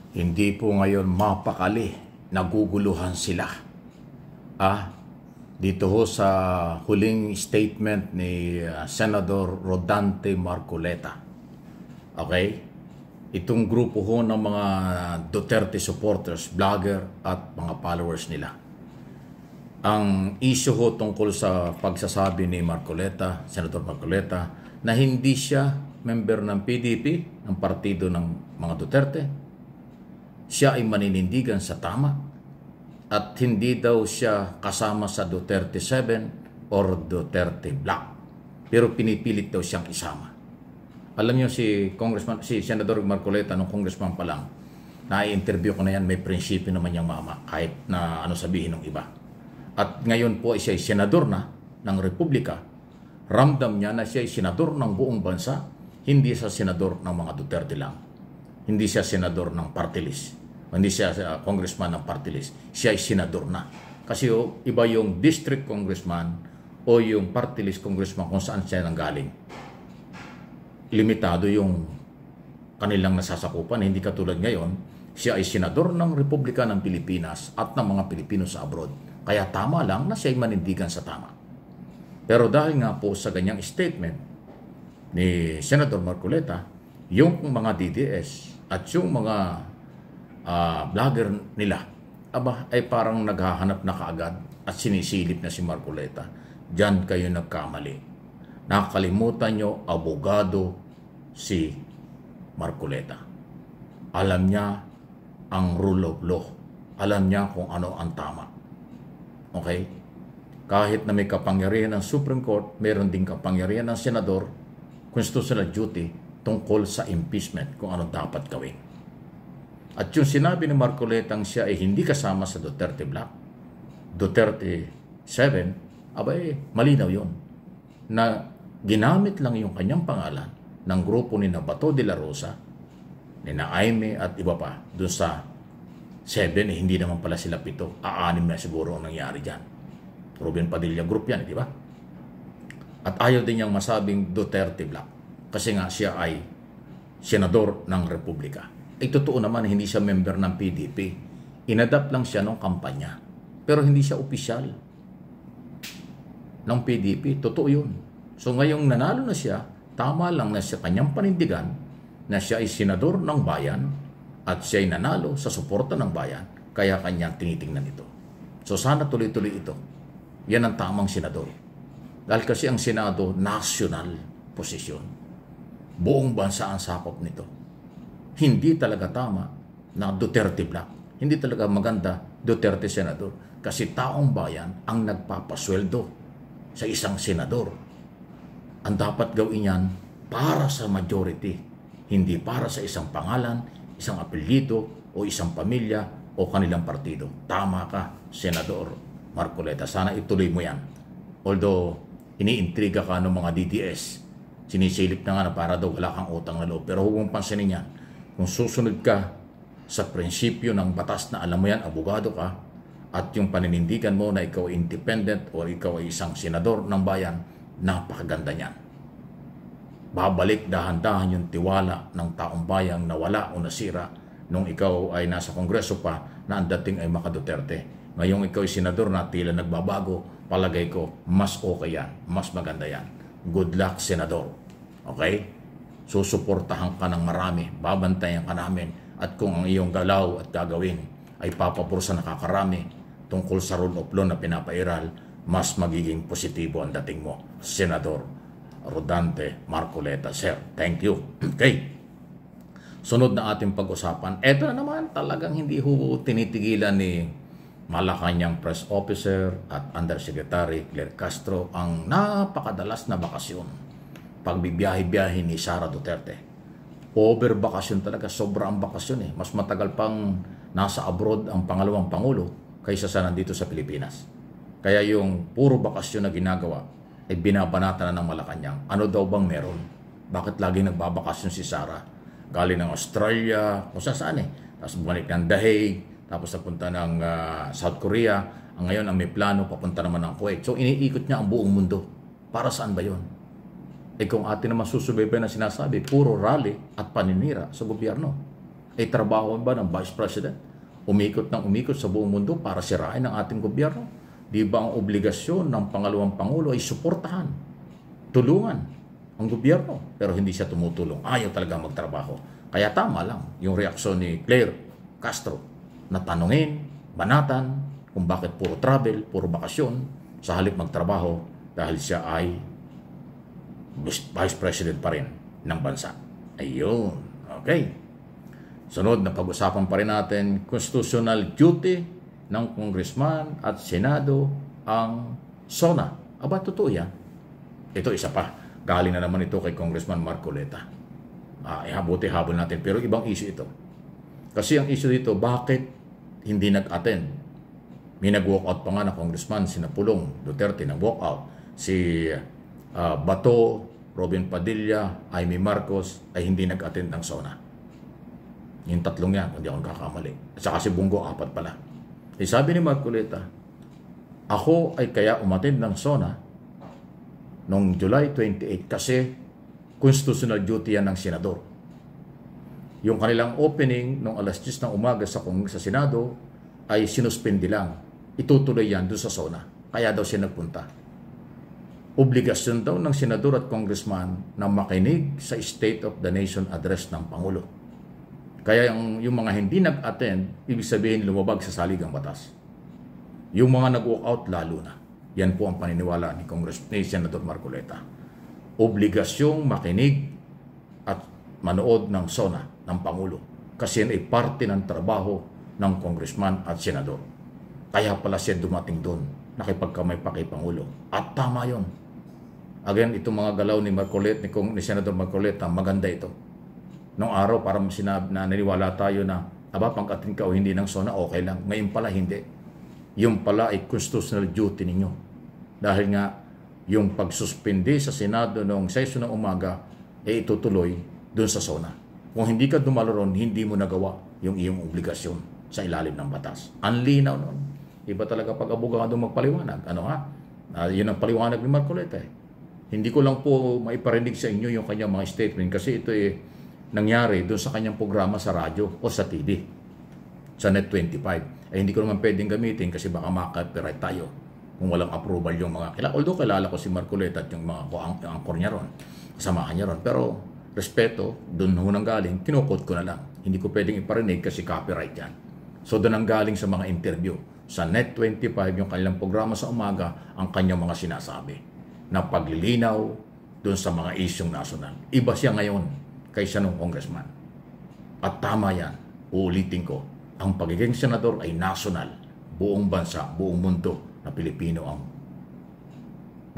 Hindi po ngayon mapakali, naguguluhan sila. Dito ho sa huling statement ni Senador Rodante Marcoleta. Okay? Itong grupo ho ng mga Duterte supporters, vlogger at mga followers nila. Ang issue ho tungkol sa pagsasabi ni Marcoleta, Senator Marcoleta, na hindi siya member ng PDP, ng partido ng mga Duterte. Siya ay maninindigan sa tama at hindi daw siya kasama sa Duterte 7 or Duterte Black. Pero pinipilit daw siyang isama. Alam niyo si Senador Marcoleta nung congressman pa lang, na-interview ko na yan, may prinsipyo naman niyang mama kahit na ano sabihin ng iba. At ngayon po siya ay senador na ng Republika. Ramdam niya na siya ay senador ng buong bansa, hindi siya senador ng mga Duterte lang. Hindi siya senador ng party list. Hindi siya congressman ng party list. Siya ay senador na. Kasi iba yung district congressman o yung party list congressman kung saan siya nanggaling. Limitado yung kanilang nasasakupan. Hindi katulad ngayon, siya ay senador ng Republika ng Pilipinas at ng mga Pilipino sa abroad. Kaya tama lang na siya ay manindigan sa tama. Pero dahil nga po sa ganyang statement ni Senator Marcoleta, yung mga DDS at yung mga vlogger nila, ay parang naghahanap na kaagad at sinisilip na si Marcoleta. Diyan kayo nagkamali. Nakalimutan nyo, abogado si Marcoleta. Alam niya ang rule of law. Alam niya kung ano ang tama. Okay? Kahit na may kapangyarihan ng Supreme Court, meron din kapangyarihan ng Senador, constitutional duty tungkol sa impeachment kung ano dapat gawin. At yung sinabi ni Marcoleta siya ay hindi kasama sa Duterte Black, Duterte 7, malinaw yun. Na ginamit lang yung kanyang pangalan ng grupo ni Bato de la Rosa, ni Aimee at iba pa, doon sa 7, hindi naman pala sila 7, 6 na siguro ang nangyari dyan. Ruben Padilla Group yan, di ba? At ayaw din niyang masabing Duterte Black kasi nga siya ay senador ng Republika. Ay totoo naman, hindi siya member ng PDP. Inadapt lang siya ng kampanya. Pero hindi siya opisyal ng PDP. Totoo yun. So ngayong nanalo na siya, tama lang na siya kanyang panindigan na siya ay senador ng bayan at siya ay nanalo sa suporta ng bayan, kaya kanyang tinitingnan ito. So sana tuloy-tuloy ito. Yan ang tamang senador. Dahil kasi ang Senado, national posisyon. Buong bansa ang sakop nito. Hindi talaga tama na Duterte Black. Hindi talaga maganda Duterte Senador. Kasi taong bayan ang nagpapasweldo sa isang senador. Ang dapat gawin yan para sa majority. Hindi para sa isang pangalan, isang apelyido, o isang pamilya, o kanilang partido. Tama ka, Senador Marcoleta. Sana ituloy mo yan. Although, iniintriga ka ng mga DDS. Sinisilip na nga na para daw wala kang utang na loob. Pero huwag mong pansinin yan. Kung susunod ka sa prinsipyo ng batas na alam mo yan, abogado ka, at yung paninindigan mo na ikaw ay independent o ikaw ay isang senador ng bayan, napakaganda niyan. Babalik dahan-dahan yung tiwala ng taong bayan na wala o nasira nung ikaw ay nasa kongreso pa na ang dating ay maka-Duterte. Ngayong ikaw ay senador na tila nagbabago, palagay ko, mas okay yan, mas maganda yan. Good luck, senador. Okay? Susuportahan ka ng marami, babantayan ka namin, at kung ang iyong galaw at gagawin ay papabor sa nakakarami tungkol sa rule of law na pinapairal, mas magiging positibo ang dating mo, Senador Rodante Marcoleta. Sir, thank you. Okay. Sunod na ating pag-usapan. Ito na naman, talagang hindi ho tinitigilan ni Malacanang Press Officer at Undersecretary Claire Castro ang napakadalas na bakasyon. Pagbibiyahe-biyahe ni Sara Duterte. Over bakasyon talaga, sobrang bakasyon . Mas matagal pang nasa abroad ang pangalawang pangulo kaysa sa nandito sa Pilipinas. Kaya yung puro bakasyon na ginagawa ay binabanata na ng Malacanang. Ano daw bang meron? Bakit lagi nagbabakasyon si Sara? Galing ng Australia, kung saan Tapos bumalik ng The Hague, tapos napunta ng South Korea. Ngayon ang may plano, papunta naman ng Kuwait. So iniikot niya ang buong mundo. Para saan ba yun? Kung atin naman susubaybay na sinasabi, puro rally at paninira sa gobyerno. Ay trabaho ba ng Vice President? Umikot ng umikot sa buong mundo para sirain ang ating gobyerno? Di ba ang obligasyon ng pangalawang Pangulo ay suportahan, tulungan ang gobyerno? Pero hindi siya tumutulong. Ayaw talaga magtrabaho. Kaya tama lang yung reaksyon ni Claire Castro na tanungin, banatan, kung bakit puro travel, puro bakasyon, sa halip magtrabaho dahil siya ay Vice President pa rin ng bansa. Ayun. Okay. Sunod na pag-usapan pa rin natin, constitutional duty ng Congressman at Senado ang SONA. Aba, totoo yan. Ito isa pa. Galing na naman ito kay Congressman Marcoleta. Buti habol natin. Pero ibang issue ito. Kasi ang issue dito, bakit hindi nag-attend? May nag-walkout pa nga na Congressman, si Napulong Duterte, nag-walkout. Si Bato, Robin Padilla, Amy Marcos ay hindi nag-attend ng SONA. Yung tatlong yan, hindi ako kakamali. At saka si Bungo, 4 pala. Sabi ni Marcoleta, ako ay kaya umattend ng SONA noong July 28 kasi constitutional duty yan ng senador. Yung kanilang opening noong alas 10 ng umaga sa Senado ay sinuspindi lang. Itutuloy yan doon sa SONA. Kaya daw siya nagpunta. Obligasyon daw ng senador at congressman na makinig sa State of the Nation address ng Pangulo. Kaya yung mga hindi nag-attend, ibig sabihin lumabag sa saligang batas. Yung mga nag-walk out, lalo na. Yan po ang paniniwala ni Senator Marcoleta. Obligasyong makinig at manood ng SONA ng Pangulo. Kasi yan ay parte ng trabaho ng congressman at senador. Kaya pala siya dumating doon, nakipagkamay pa kay Pangulo. At tama yun. Again, itong mga galaw ni Marcoleta, ni Senator Marcoleta, maganda ito. Noong araw, parang sinabi na naniwala tayo na, pang-attend ka o hindi ng SONA, okay lang. Ngayon pala, hindi. Yung pala ay constitutional duty ninyo. Dahil nga, yung pagsuspindi sa Senado noong session ng umaga, itutuloy doon sa SONA. Kung hindi ka dumalo ron, hindi mo nagawa yung iyong obligasyon sa ilalim ng batas. Ang linaw nun. Iba talaga pag abogado magpaliwanag. Yun ang paliwanag ni Marcoleta. Hindi ko lang po maiparinig sa inyo yung kanyang mga statement kasi ito nangyari doon sa kanyang programa sa radyo o sa TV, sa Net25. Hindi ko naman pwedeng gamitin kasi baka maka-copyright tayo kung walang approval yung mga kilala. Although kilala ko si Marcoleta at yung mga angkor niya ron, kasamahan niya ron. Pero respeto, doon nang galing, kinukot ko na lang. Hindi ko pwedeng iparinig kasi copyright yan. So doon ang galing sa mga interview. Sa Net25, yung kanilang programa sa umaga, ang kanyang mga sinasabi na paglilinaw doon sa mga isyong nasyonal. Iba siya ngayon kaysa nung congressman. At tama yan, uulitin ko, ang pagiging senador ay national, buong bansa, buong mundo na Pilipino ang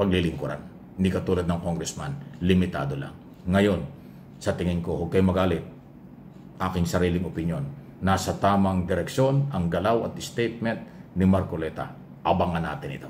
paglilingkuran. Hindi katulad ng congressman, limitado lang. Ngayon, sa tingin ko, huwag kayo magalit, aking sariling opinion, nasa tamang direksyon ang galaw at statement ni Marcoleta. Abangan natin ito.